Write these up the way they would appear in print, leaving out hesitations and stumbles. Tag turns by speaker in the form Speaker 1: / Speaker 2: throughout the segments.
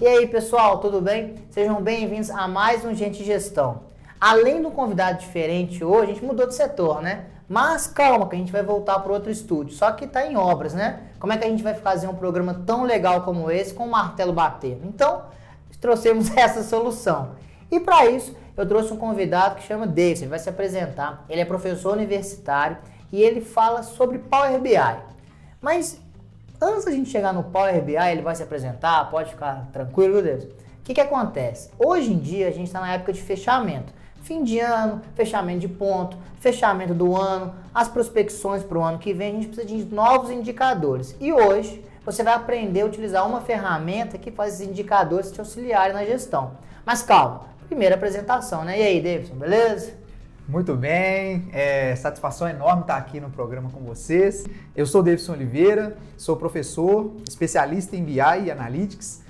Speaker 1: E aí, pessoal, tudo bem? Sejam bem-vindos a mais um Gente de Gestão. Além do convidado diferente hoje, a gente mudou de setor, né? Mas calma, que a gente vai voltar para outro estúdio, só que está em obras, né? Como é que a gente vai fazer um programa tão legal como esse com o martelo batendo? Então, trouxemos essa solução. E para isso, eu trouxe um convidado que chama Davidson, ele vai se apresentar. Ele é professor universitário e ele fala sobre Power BI. Mas antes da gente chegar no Power BI, ele vai se apresentar, pode ficar tranquilo, meu Deus. O que acontece? Hoje em dia, a gente está na época de fechamento. Fim de ano, fechamento de ponto, fechamento do ano, as prospecções para o ano que vem, a gente precisa de novos indicadores. E hoje, você vai aprender a utilizar uma ferramenta que faz esses indicadores te auxiliarem na gestão. Mas calma, primeira apresentação, né? E aí, Davidson, beleza?
Speaker 2: Muito bem, satisfação enorme estar aqui no programa com vocês. Eu sou Davidson Oliveira, sou professor, especialista em BI e Analytics.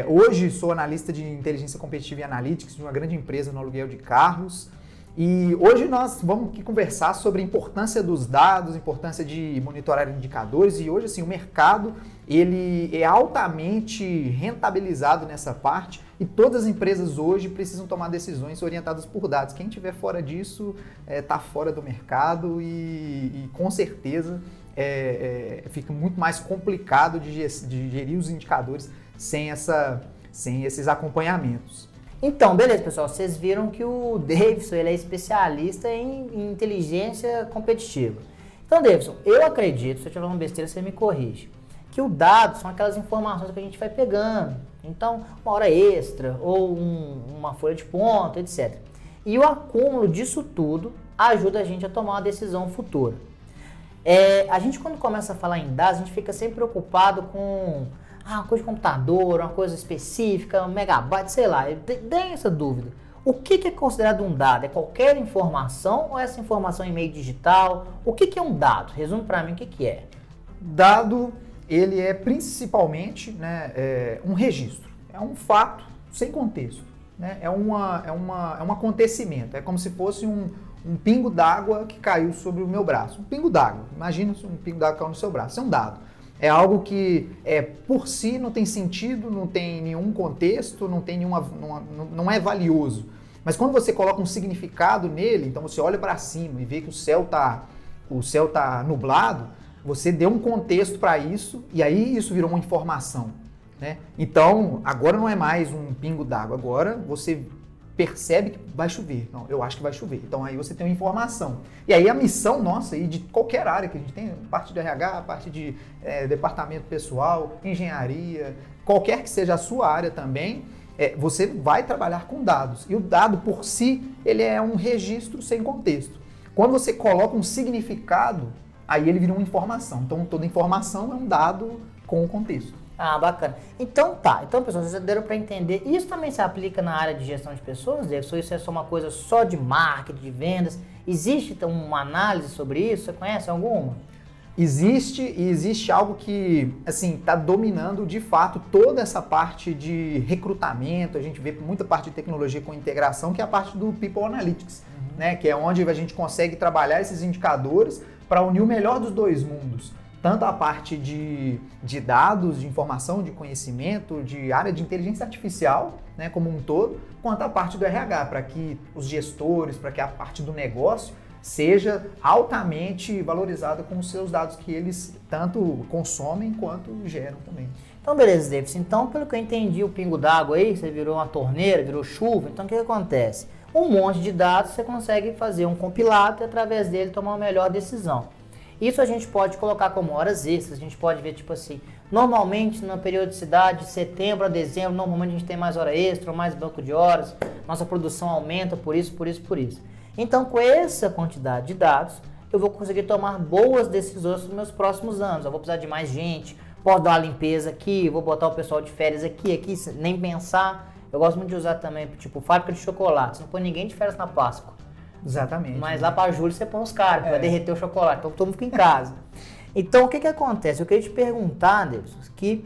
Speaker 2: Hoje sou analista de inteligência competitiva e Analytics de uma grande empresa no aluguel de carros. E hoje nós vamos aqui conversar sobre a importância dos dados, a importância de monitorar indicadores. E hoje, assim, o mercado ele é altamente rentabilizado nessa parte e todas as empresas hoje precisam tomar decisões orientadas por dados. Quem estiver fora disso está fora do mercado e com certeza fica muito mais complicado de gerir os indicadores sem esses acompanhamentos.
Speaker 1: Então, beleza, pessoal, vocês viram que o Davidson ele é especialista em inteligência competitiva. Então, Davidson, eu acredito, se eu estiver falando besteira, você me corrige, que o dado são aquelas informações que a gente vai pegando. Então, uma hora extra ou uma folha de ponto, etc. E o acúmulo disso tudo ajuda a gente a tomar uma decisão futura. A gente, quando começa a falar em dados, a gente fica sempre preocupado com uma coisa de computador, uma coisa específica, um megabyte, sei lá. Tem essa dúvida. O que é considerado um dado? É qualquer informação ou essa informação em meio digital? O que é um dado? Resume para mim o que é.
Speaker 2: Dado, ele é principalmente, né, um registro. É um fato sem contexto. Né? É um acontecimento. É como se fosse um pingo d'água que caiu sobre o meu braço. Um pingo d'água. Imagina se um pingo d'água caiu no seu braço. Isso é um dado. É algo que por si não tem sentido, não tem nenhum contexto, não é valioso. Mas quando você coloca um significado nele, então você olha para cima e vê que o céu tá nublado, você deu um contexto para isso e aí isso virou uma informação. Né? Então, agora não é mais um pingo d'água, agora você percebe que vai chover. Não, eu acho que vai chover. Então aí você tem uma informação. E aí a missão nossa aí de qualquer área que a gente tem, parte de RH, parte de departamento pessoal, engenharia, qualquer que seja a sua área também, você vai trabalhar com dados. E o dado por si, ele é um registro sem contexto. Quando você coloca um significado, aí ele vira uma informação. Então toda informação é um dado com contexto.
Speaker 1: Ah, bacana. Então tá. Então, pessoal, vocês deram para entender. Isso também se aplica na área de gestão de pessoas, Davidson? Isso é só uma coisa só de marketing, de vendas? Existe então uma análise sobre isso? Você conhece alguma?
Speaker 2: Existe algo que, assim, está dominando de fato toda essa parte de recrutamento. A gente vê muita parte de tecnologia com integração, que é a parte do People Analytics, né? Que é onde a gente consegue trabalhar esses indicadores para unir o melhor dos dois mundos. Tanto a parte de dados, de informação, de conhecimento, de área de inteligência artificial, né, como um todo, quanto a parte do RH, para que os gestores, para que a parte do negócio seja altamente valorizada com os seus dados que eles tanto consomem quanto geram também.
Speaker 1: Então, beleza, Davidson. Então, pelo que eu entendi, o pingo d'água aí, você virou uma torneira, virou chuva. Então, o que acontece? Um monte de dados, você consegue fazer um compilado e, através dele, tomar uma melhor decisão. Isso a gente pode colocar como horas extras, a gente pode ver tipo assim, normalmente na periodicidade de setembro a dezembro, normalmente a gente tem mais hora extra, mais banco de horas, nossa produção aumenta por isso. Então com essa quantidade de dados, eu vou conseguir tomar boas decisões nos meus próximos anos, eu vou precisar de mais gente, posso dar uma limpeza aqui, vou botar o pessoal de férias aqui, nem pensar. Eu gosto muito de usar também, tipo, fábrica de chocolate, você não põe ninguém de férias na Páscoa.
Speaker 2: Exatamente.
Speaker 1: Mas lá para julho você põe os caras, vai derreter o chocolate, então todo mundo fica em casa. Então o que acontece? Eu queria te perguntar, Davidson, que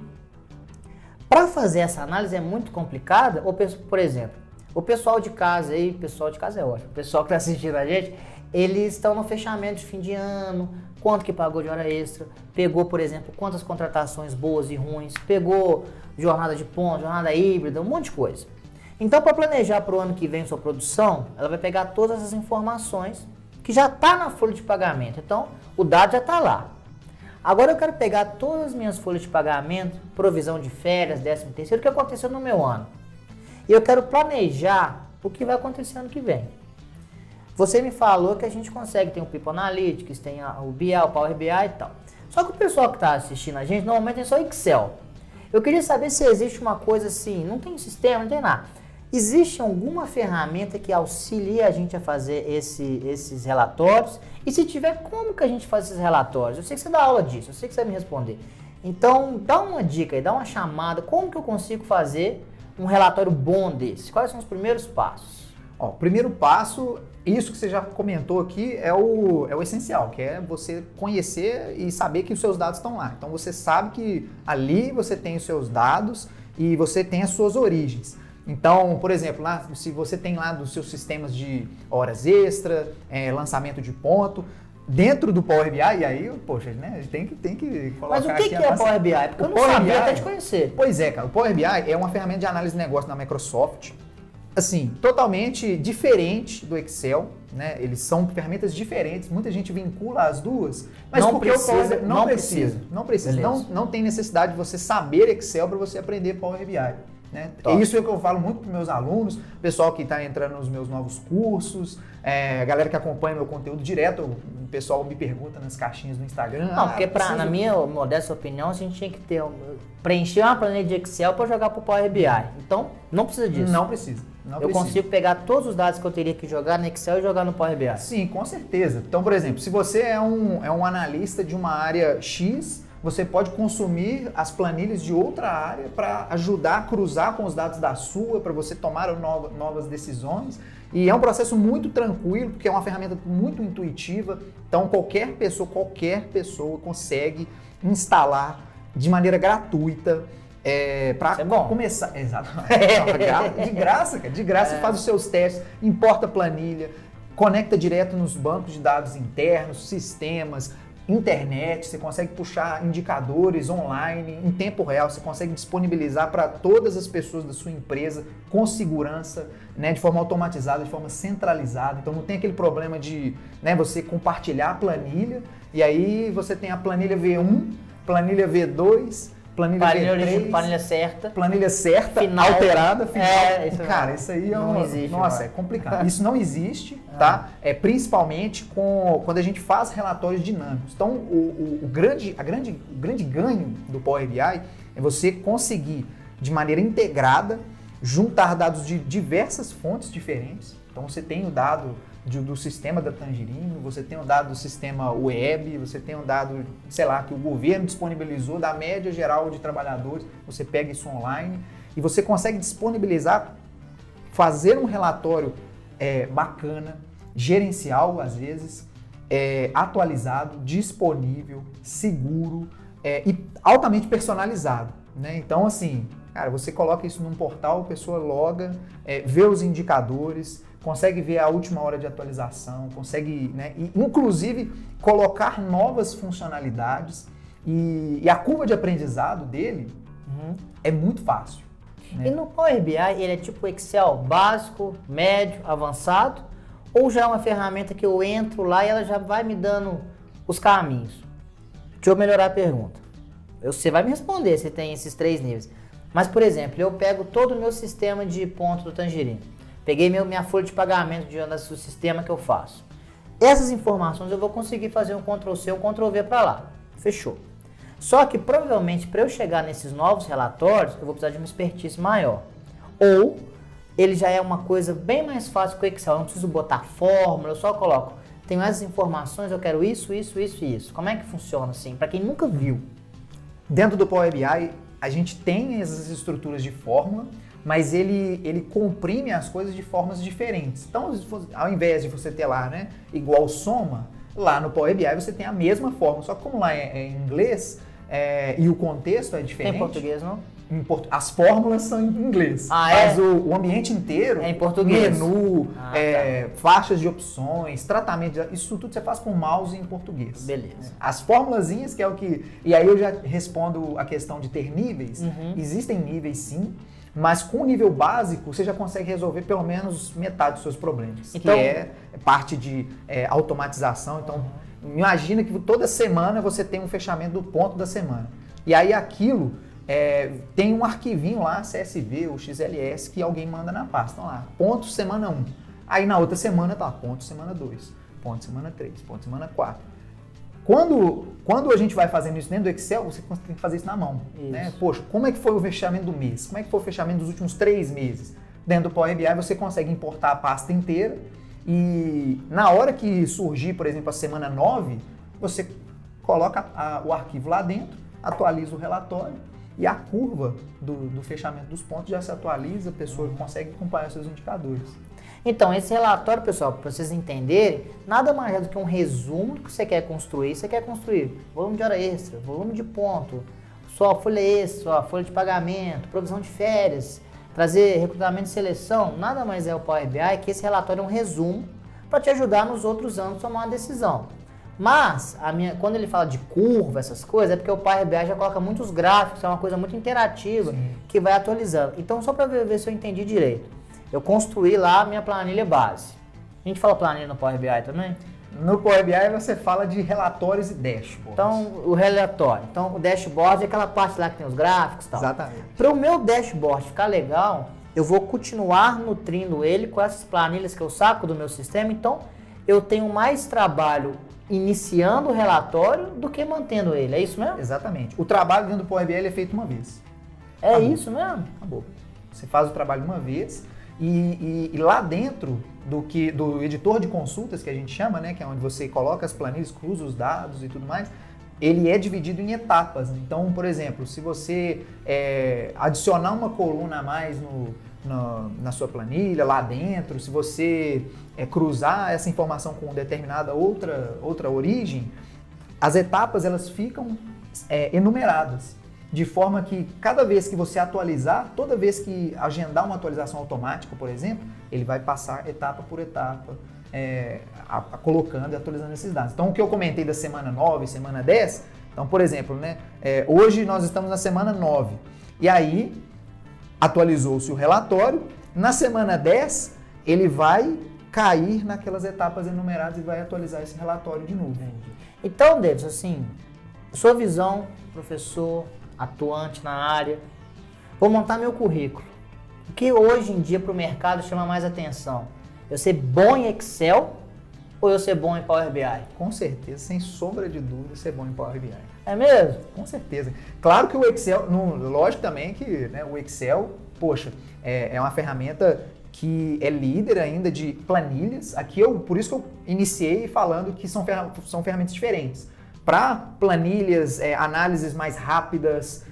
Speaker 1: para fazer essa análise é muito complicada, ou por exemplo, o pessoal de casa aí, pessoal de casa é ótimo, o pessoal que está assistindo a gente, eles estão no fechamento de fim de ano, quanto que pagou de hora extra, pegou, por exemplo, quantas contratações boas e ruins, pegou jornada de ponto, jornada híbrida, um monte de coisa. Então, para planejar para o ano que vem sua produção, ela vai pegar todas essas informações que já está na folha de pagamento. Então, o dado já está lá. Agora eu quero pegar todas as minhas folhas de pagamento, provisão de férias, 13º, o que aconteceu no meu ano. E eu quero planejar o que vai acontecer ano que vem. Você me falou que a gente consegue, tem o People Analytics, tem o BI, o Power BI e tal. Só que o pessoal que está assistindo a gente, normalmente é só Excel. Eu queria saber se existe uma coisa assim, não tem sistema, não tem nada. Existe alguma ferramenta que auxilia a gente a fazer esses relatórios? E se tiver, como que a gente faz esses relatórios? Eu sei que você dá aula disso, eu sei que você vai me responder. Então, dá uma dica aí, dá uma chamada, como que eu consigo fazer um relatório bom desse? Quais são os primeiros passos?
Speaker 2: Ó, o primeiro passo, isso que você já comentou aqui, é o essencial, que é você conhecer e saber que os seus dados estão lá. Então, você sabe que ali você tem os seus dados e você tem as suas origens. Então, por exemplo, lá, se você tem lá dos seus sistemas de horas extra, lançamento de ponto, dentro do Power BI, e aí, poxa, né, tem que colocar.
Speaker 1: Mas o que é Power BI? Porque eu não sabia até te conhecer.
Speaker 2: Pois é, cara, o Power BI é uma ferramenta de análise de negócio da Microsoft, assim, totalmente diferente do Excel, né? Eles são ferramentas diferentes, muita gente vincula as duas, mas
Speaker 1: não precisa,
Speaker 2: não tem necessidade de você saber Excel para você aprender Power BI. Né? É isso que eu falo muito para os meus alunos, pessoal que está entrando nos meus novos cursos, a galera que acompanha meu conteúdo direto, o pessoal me pergunta nas caixinhas do Instagram.
Speaker 1: Não, porque na minha modesta opinião, a gente tinha que preencher uma planilha de Excel para jogar para o Power BI. Então, não precisa disso.
Speaker 2: Não precisa.
Speaker 1: Eu consigo pegar todos os dados que eu teria que jogar no Excel e jogar no Power BI.
Speaker 2: Sim, com certeza. Então, por exemplo, se você é um analista de uma área X, você pode consumir as planilhas de outra área para ajudar a cruzar com os dados da sua, para você tomar novas decisões. E é um processo muito tranquilo, porque é uma ferramenta muito intuitiva. Então, qualquer pessoa consegue instalar de maneira gratuita para começar. Exato. De graça, cara. De graça, faz os seus testes, importa a planilha, conecta direto nos bancos de dados internos, sistemas, internet, você consegue puxar indicadores online em tempo real, você consegue disponibilizar para todas as pessoas da sua empresa com segurança, né, de forma automatizada, de forma centralizada. Então não tem aquele problema de, né, você compartilhar a planilha e aí você tem a planilha V1, planilha V2, planilha V3, planilha certa,
Speaker 1: final,
Speaker 2: alterada, final.
Speaker 1: Cara,
Speaker 2: isso aí
Speaker 1: não existe.
Speaker 2: Nossa, é complicado. Isso não existe, tá? Principalmente quando a gente faz relatórios dinâmicos. Então, o grande ganho do Power BI é você conseguir, de maneira integrada, juntar dados de diversas fontes diferentes. Então, você tem o dado do sistema da Tangerino, você tem o dado do sistema web, você tem o dado, sei lá, que o governo disponibilizou da média geral de trabalhadores, você pega isso online e você consegue disponibilizar, fazer um relatório bacana, gerencial às vezes, atualizado, disponível, seguro e altamente personalizado, né? Então, assim, cara, você coloca isso num portal, a pessoa loga, vê os indicadores, consegue ver a última hora de atualização, consegue, né, inclusive colocar novas funcionalidades e a curva de aprendizado dele é muito fácil. Né?
Speaker 1: E no Power BI ele é tipo Excel básico, médio, avançado, ou já é uma ferramenta que eu entro lá e ela já vai me dando os caminhos? Deixa eu melhorar a pergunta. Você vai me responder se tem esses 3 níveis. Mas, por exemplo, eu pego todo o meu sistema de ponto do Tangerino. Peguei minha folha de pagamento do sistema que eu faço. Essas informações eu vou conseguir fazer um Ctrl+C, um Ctrl+V para lá. Fechou. Só que provavelmente para eu chegar nesses novos relatórios, eu vou precisar de uma expertise maior. Ou ele já é uma coisa bem mais fácil que o Excel. Eu não preciso botar fórmula, eu só coloco. Tenho essas informações, eu quero isso, isso, isso e isso. Como é que funciona assim? Para quem nunca viu.
Speaker 2: Dentro do Power BI, a gente tem essas estruturas de fórmula, mas ele comprime as coisas de formas diferentes. Então, ao invés de você ter lá, né, igual soma, lá no Power BI você tem a mesma fórmula, só que como lá é em inglês e o contexto é diferente...
Speaker 1: Tem português, não?
Speaker 2: as fórmulas são em inglês, mas o ambiente inteiro,
Speaker 1: é em português.
Speaker 2: Menu, faixas de opções, tratamento, isso tudo você faz com mouse em português.
Speaker 1: Beleza.
Speaker 2: As formulazinhas, que é o que... E aí eu já respondo a questão de ter níveis. Existem níveis, sim, mas com o nível básico você já consegue resolver pelo menos metade dos seus problemas, então, que é parte de automatização. Então, imagina que toda semana você tem um fechamento do ponto da semana. E aí aquilo tem um arquivinho lá, CSV ou XLS, que alguém manda na pasta. Então lá, ponto semana 1. Aí na outra semana tá ponto semana 2, ponto semana 3, ponto semana 4. Quando a gente vai fazendo isso dentro do Excel, você tem que fazer isso na mão. Né? Poxa, como é que foi o fechamento do mês? Como é que foi o fechamento dos últimos 3 meses? Dentro do Power BI você consegue importar a pasta inteira e na hora que surgir, por exemplo, a semana 9, você coloca o arquivo lá dentro, atualiza o relatório e a curva do fechamento dos pontos já se atualiza, a pessoa consegue acompanhar seus indicadores.
Speaker 1: Então, esse relatório, pessoal, para vocês entenderem, nada mais é do que um resumo do que você quer construir. Você quer construir volume de hora extra, volume de ponto, sua folha extra, sua folha de pagamento, provisão de férias, trazer recrutamento e seleção. Nada mais é o Power BI que esse relatório é um resumo para te ajudar nos outros anos a tomar uma decisão. Mas, quando ele fala de curva, essas coisas, é porque o Power BI já coloca muitos gráficos, é uma coisa muito interativa, que vai atualizando. Então, só para ver se eu entendi direito. Eu construí lá a minha planilha base. A gente fala planilha no Power BI também?
Speaker 2: No Power BI você fala de relatórios e dashboards.
Speaker 1: Então, o relatório. Então, o dashboard é aquela parte lá que tem os gráficos e tal.
Speaker 2: Exatamente.
Speaker 1: Para o meu dashboard ficar legal, eu vou continuar nutrindo ele com essas planilhas que eu saco do meu sistema. Então, eu tenho mais trabalho iniciando o relatório do que mantendo ele. É isso mesmo?
Speaker 2: Exatamente. O trabalho dentro do Power BI é feito uma vez.
Speaker 1: Acabou. Isso mesmo?
Speaker 2: Acabou. Você faz o trabalho uma vez e lá dentro do editor de consultas, que a gente chama, né, que é onde você coloca as planilhas, cruza os dados e tudo mais, ele é dividido em etapas. Então, por exemplo, se você adicionar uma coluna a mais na sua planilha, lá dentro, se você cruzar essa informação com determinada outra origem, as etapas elas ficam enumeradas, de forma que cada vez que você atualizar, toda vez que agendar uma atualização automática, por exemplo, ele vai passar etapa por etapa, colocando e atualizando esses dados. Então, o que eu comentei da semana 9 e semana 10, então, por exemplo, né, hoje nós estamos na semana 9, e aí atualizou-se o relatório, na semana 10 ele vai cair naquelas etapas enumeradas e vai atualizar esse relatório de novo.
Speaker 1: Então, Davis, assim, sua visão, professor, atuante na área, vou montar meu currículo. O que hoje em dia para o mercado chama mais atenção? Eu ser bom em Excel ou eu ser bom em Power BI?
Speaker 2: Com certeza, sem sombra de dúvida, ser bom em Power BI.
Speaker 1: É mesmo?
Speaker 2: Com certeza. Claro que o Excel, lógico também que, né, o Excel, poxa, é uma ferramenta que é líder ainda de planilhas. Aqui por isso que eu iniciei falando que são ferramentas diferentes. Para planilhas, análises mais rápidas,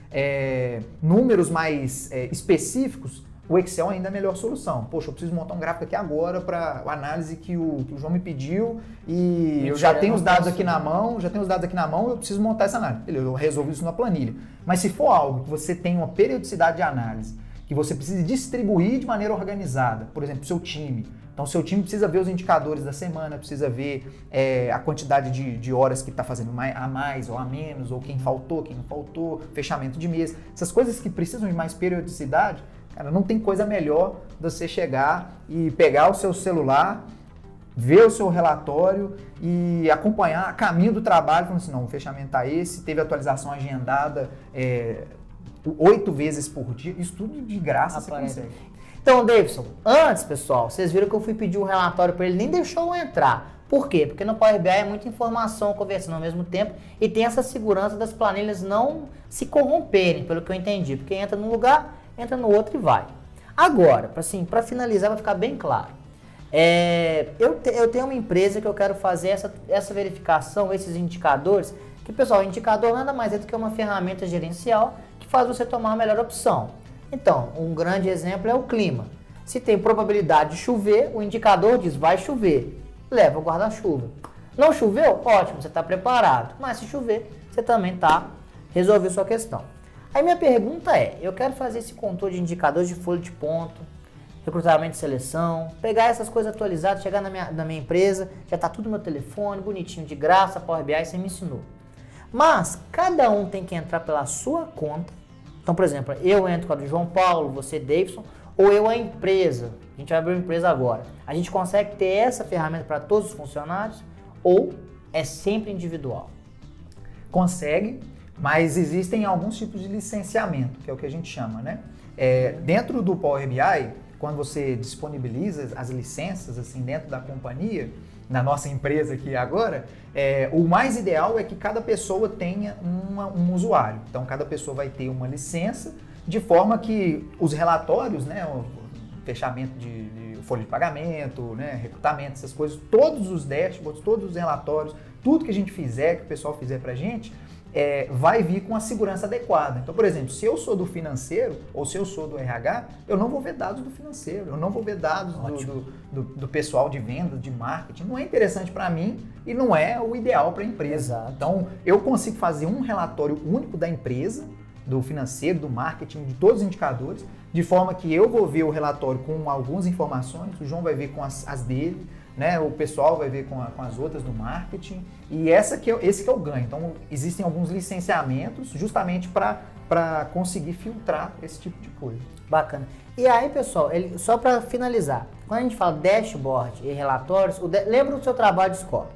Speaker 2: números mais específicos, o Excel ainda é a melhor solução. Poxa, eu preciso montar um gráfico aqui agora para a análise que o João me pediu e eu já tenho os dados aqui na mão, eu preciso montar essa análise. Eu resolvo isso na planilha. Mas se for algo que você tem uma periodicidade de análise, que você precisa distribuir de maneira organizada, por exemplo, seu time. Então, seu time precisa ver os indicadores da semana, precisa ver a quantidade de horas que está fazendo a mais ou a menos, ou quem faltou, quem não faltou, fechamento de mês. Essas coisas que precisam de mais periodicidade, cara, não tem coisa melhor de você chegar e pegar o seu celular, ver o seu relatório e acompanhar a caminho do trabalho, falando assim, não, o fechamento está esse, teve atualização agendada 8 vezes por dia, isso tudo de graça você consegue.
Speaker 1: Então, Davidson, antes, pessoal, vocês viram que eu fui pedir um relatório para ele, nem deixou eu entrar. Por quê? Porque no Power BI é muita informação conversando ao mesmo tempo e tem essa segurança das planilhas não se corromperem, pelo que eu entendi. Porque entra num lugar, entra no outro e vai. Agora, para finalizar, vai ficar bem claro. Eu tenho uma empresa que eu quero fazer essa verificação, esses indicadores, que, pessoal, o indicador nada mais é do que uma ferramenta gerencial que faz você tomar a melhor opção. Então, um grande exemplo é o clima. Se tem probabilidade de chover, o indicador diz vai chover, leva o guarda-chuva. Não choveu? Ótimo, você está preparado. Mas se chover, você também resolveu sua questão. Aí minha pergunta é, eu quero fazer esse controle de indicadores de folha de ponto, recrutamento e seleção, pegar essas coisas atualizadas, chegar na minha empresa, já está tudo no meu telefone, bonitinho, de graça, Power BI, você me ensinou. Mas cada um tem que entrar pela sua conta. Então, por exemplo, eu entro com a do João Paulo, você, Davidson, ou eu a empresa. A gente vai abrir uma empresa agora. A gente consegue ter essa ferramenta para todos os funcionários ou é sempre individual?
Speaker 2: Consegue, mas existem alguns tipos de licenciamento, que é o que a gente chama, né? Dentro do Power BI, quando você disponibiliza as licenças assim dentro da companhia, na nossa empresa aqui agora, o mais ideal é que cada pessoa tenha um usuário. Então, cada pessoa vai ter uma licença, de forma que os relatórios, né, o fechamento de folha de pagamento, né, recrutamento, essas coisas, todos os dashboards, todos os relatórios, tudo que a gente fizer, que o pessoal fizer pra gente, vai vir com a segurança adequada. Então, por exemplo, se eu sou do financeiro ou se eu sou do RH, eu não vou ver dados do financeiro, eu não vou ver dados do pessoal de vendas, de marketing. Não é interessante para mim e não é o ideal para a empresa.
Speaker 1: Exato.
Speaker 2: Então, eu consigo fazer um relatório único da empresa, do financeiro, do marketing, de todos os indicadores, de forma que eu vou ver o relatório com algumas informações, o João vai ver com as dele, né? O pessoal vai ver com as outras do marketing, e esse que é o ganho. Então, existem alguns licenciamentos justamente para conseguir filtrar esse tipo de coisa.
Speaker 1: Bacana. E aí, pessoal, só para finalizar, quando a gente fala dashboard e relatórios, lembra do seu trabalho de escola.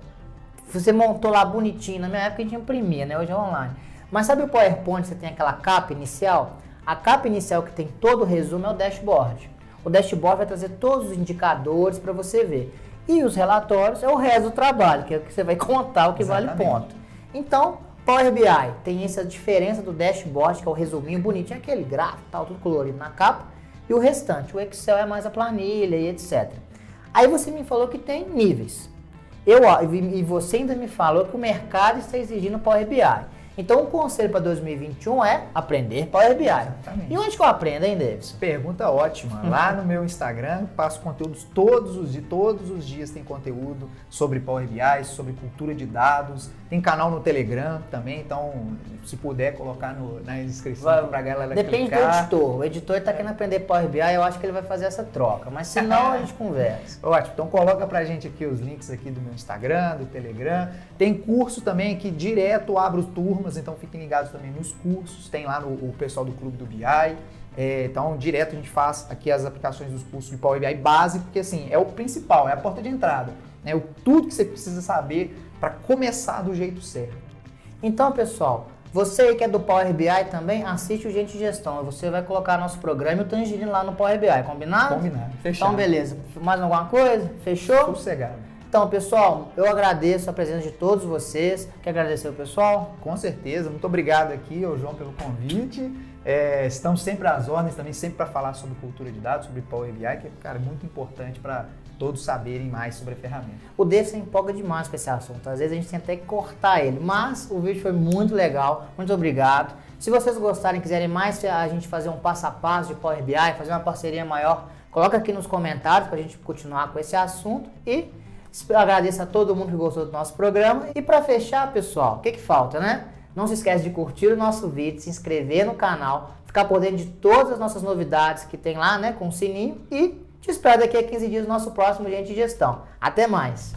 Speaker 1: Você montou lá bonitinho, na minha época a gente imprimia, né? Hoje é online. Mas sabe o PowerPoint, você tem aquela capa inicial? A capa inicial que tem todo o resumo é o dashboard. O dashboard vai trazer todos os indicadores para você ver. E os relatórios é o resto do trabalho, que é o que você vai contar o que
Speaker 2: Exatamente.
Speaker 1: vale ponto. Então, Power BI tem essa diferença do dashboard, que é o resuminho bonitinho, aquele gráfico, tal, tudo colorido na capa, e o restante, o Excel é mais a planilha e etc. Aí você me falou que tem níveis. E você ainda me falou que o mercado está exigindo Power BI. Então, o conselho para 2021 é aprender Power BI.
Speaker 2: Exatamente.
Speaker 1: E onde que eu aprendo, hein, Davis?
Speaker 2: Pergunta ótima. Lá no meu Instagram, passo conteúdos todos os dias tem conteúdo sobre Power BI, sobre cultura de dados. Tem canal no Telegram também, então se puder colocar na descrição para a galera
Speaker 1: Depende
Speaker 2: clicar.
Speaker 1: do editor. O editor está querendo aprender Power BI, eu acho que ele vai fazer essa troca. Mas se não, a gente conversa.
Speaker 2: Ótimo, então coloca pra gente aqui os links aqui do meu Instagram, do Telegram. Tem curso também que direto abro turmas, então fiquem ligados também nos cursos. Tem lá o pessoal do Clube do BI. Então, direto a gente faz aqui as aplicações dos cursos de Power BI básico, porque assim, é o principal, é a porta de entrada. Né? Tudo que você precisa saber para começar do jeito certo.
Speaker 1: Então, pessoal, você aí que é do Power BI também, assiste o Gente de Gestão. Você vai colocar nosso programa e o Tangerino lá no Power BI, combinado?
Speaker 2: Combinado, fechado.
Speaker 1: Então, beleza. Mais alguma coisa? Fechou?
Speaker 2: Sossegado.
Speaker 1: Então, pessoal, eu agradeço a presença de todos vocês. Quer agradecer o pessoal?
Speaker 2: Com certeza. Muito obrigado aqui, ao João, pelo convite. Estamos sempre às ordens também, sempre para falar sobre cultura de dados, sobre Power BI, que é, cara, muito importante para todos saberem mais sobre a ferramenta.
Speaker 1: O David se empolga demais com esse assunto. Às vezes a gente tem até que cortar ele, mas o vídeo foi muito legal. Muito obrigado. Se vocês gostarem, quiserem mais a gente fazer um passo a passo de Power BI, fazer uma parceria maior, coloca aqui nos comentários para a gente continuar com esse assunto. E agradeço a todo mundo que gostou do nosso programa. E para fechar, pessoal, o que falta, né? Não se esquece de curtir o nosso vídeo, se inscrever no canal, ficar por dentro de todas as nossas novidades que tem lá, né, com o sininho, e te espero daqui a 15 dias no nosso próximo Gente de Gestão. Até mais!